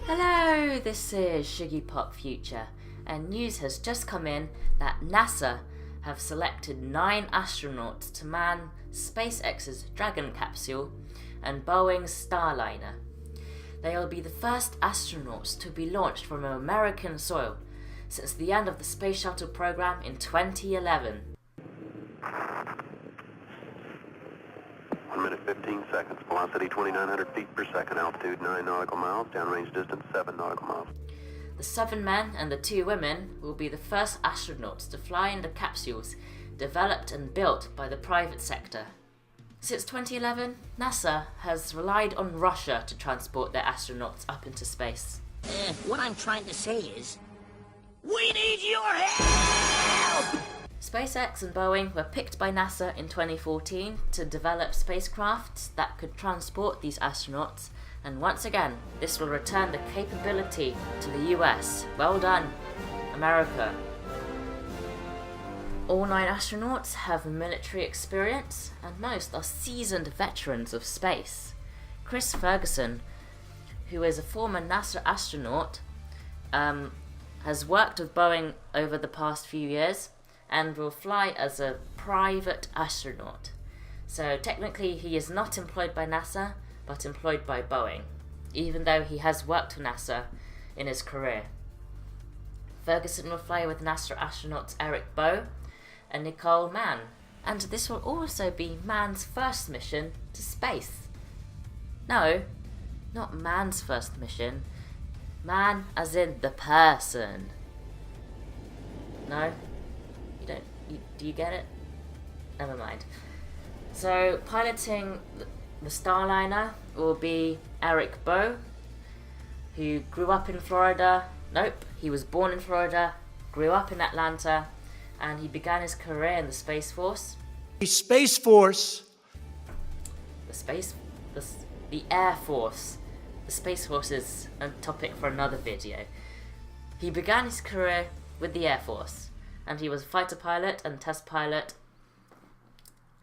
Hello, this is sugeypopfuture, and news has just come in that NASA have selected 9 astronauts to man SpaceX's Dragon capsule and Boeing's Starliner. They will be the first astronauts to be launched from American soil since the end of the Space Shuttle program in 2011. 1 minute 15 seconds, velocity 2,900 feet per second, altitude 9 nautical miles, downrange distance 7 nautical miles. The 7 men and the 2 women will be the first astronauts to fly in the capsules developed and built by the private sector. Since 2011, NASA has relied on Russia to transport their astronauts up into space. What I'm trying to say is, we need your help! SpaceX and Boeing were picked by NASA in 2014 to develop spacecrafts that could transport these astronauts, and once again, this will return the capability to the US. Well done, America. All 9 astronauts have military experience, and most are seasoned veterans of space. Chris Ferguson, who is a former NASA astronaut, has worked with Boeing over the past few years and will fly as a private astronaut. So technically he is not employed by NASA, but employed by Boeing, even though he has worked for NASA in his career. Ferguson will fly with NASA astronauts Eric Boe and Nicole Mann, and this will also be man's first mission to space. No, not man's first mission. Man as in the person. No? Do you get it? Never mind. So, piloting the Starliner will be Eric Boe, who grew up in Florida. Nope, he was born in Florida, grew up in Atlanta, and he began his career in the Space Force. The Space Force. The Air Force. The Space Force is a topic for another video. He began his career with the Air Force, and he was a fighter pilot and test pilot.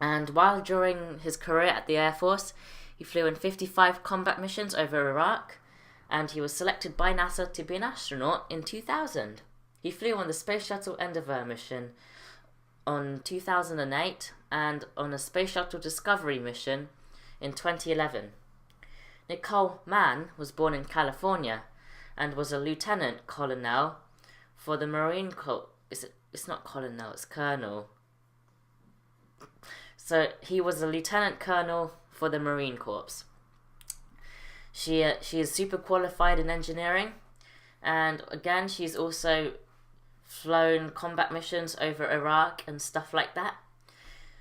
And while during his career at the Air Force, he flew in 55 combat missions over Iraq, and he was selected by NASA to be an astronaut in 2000. He flew on the Space Shuttle Endeavour mission on 2008 and on a Space Shuttle Discovery mission in 2011. Nicole Mann was born in California and was a lieutenant colonel for the Marine Corps. It's not colonel, it's colonel. So he was a lieutenant colonel for the Marine Corps. She is super qualified in engineering, and again she's also flown combat missions over Iraq and stuff like that.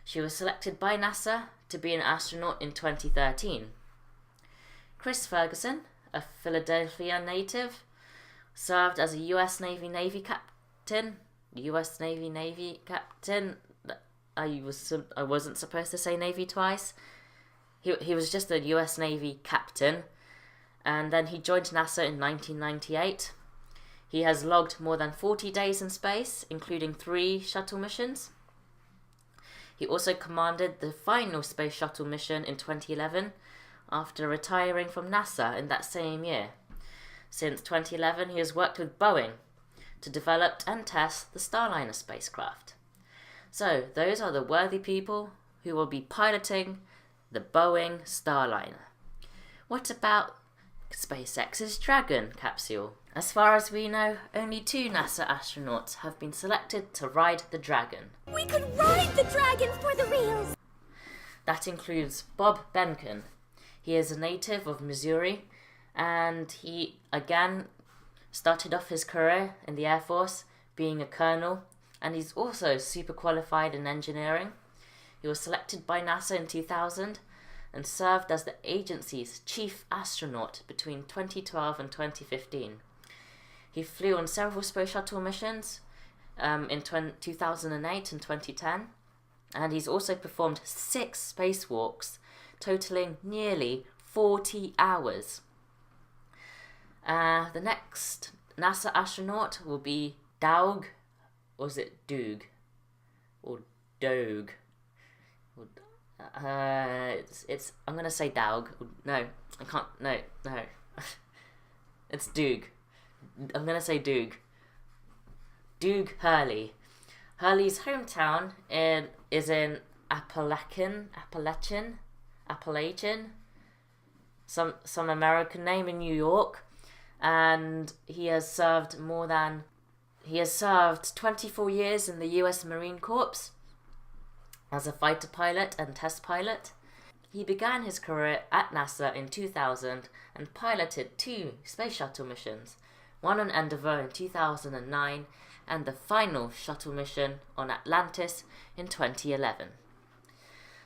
She was selected by NASA to be an astronaut in 2013. Chris Ferguson, a Philadelphia native, served as a US Navy captain. US Navy captain. I wasn't supposed to say Navy twice. He was just a US Navy captain, and then he joined NASA in 1998. He has logged more than 40 days in space, including 3 shuttle missions. He also commanded the final Space Shuttle mission in 2011 after retiring from NASA in that same year. Since 2011, he has worked with Boeing to develop and test the Starliner spacecraft. So, those are the worthy people who will be piloting the Boeing Starliner. What about SpaceX's Dragon capsule? As far as we know, only 2 NASA astronauts have been selected to ride the Dragon. We could ride the Dragon for the reals! That includes Bob Behnken. He is a native of Missouri, and he again started off his career in the Air Force being a colonel, and he's also super qualified in engineering. He was selected by NASA in 2000 and served as the agency's chief astronaut between 2012 and 2015. He flew on several Space Shuttle missions in 2008 and 2010, and he's also performed 6 spacewalks, totaling nearly 40 hours. The next NASA astronaut will be Doug, or is it Doug? Or Doug? It's I'm gonna say Daug. No, I can't. No. It's Doog. I'm gonna say Doog. Doog Hurley. Hurley's hometown is in Appalachian, some American name in New York, and he has served 24 years in the U.S. Marine Corps as a fighter pilot and test pilot. He began his career at NASA in 2000 and piloted 2 Space Shuttle missions, one on Endeavour in 2009 and the final shuttle mission on Atlantis in 2011.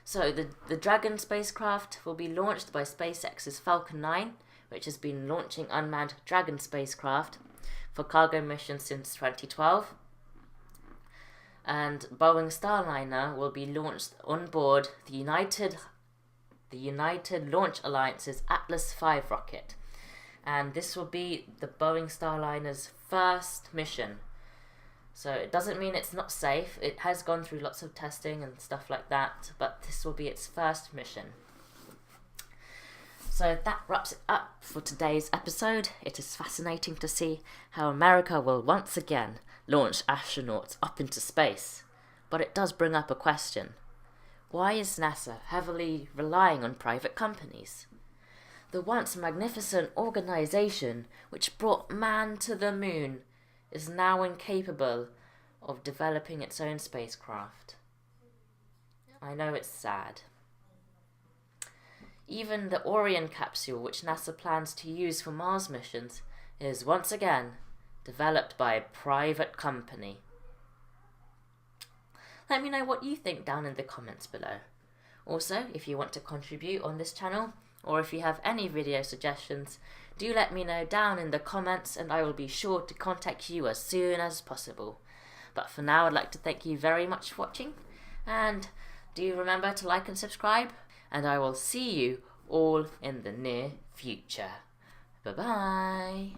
So the Dragon spacecraft will be launched by SpaceX's Falcon 9, which has been launching unmanned Dragon spacecraft for cargo missions since 2012. And Boeing Starliner will be launched on board the United Launch Alliance's Atlas V rocket. And this will be the Boeing Starliner's first mission. So it doesn't mean it's not safe. It has gone through lots of testing and stuff like that, but this will be its first mission. So that wraps it up for today's episode. It is fascinating to see how America will once again launch astronauts up into space. But it does bring up a question. Why is NASA heavily relying on private companies? The once magnificent organization which brought man to the moon is now incapable of developing its own spacecraft. I know it's sad. Even the Orion capsule, which NASA plans to use for Mars missions, is once again developed by a private company. Let me know what you think down in the comments below. Also, if you want to contribute on this channel, or if you have any video suggestions, do let me know down in the comments and I will be sure to contact you as soon as possible. But for now, I'd like to thank you very much for watching, and do remember to like and subscribe, and I will see you all in the near future. Bye bye.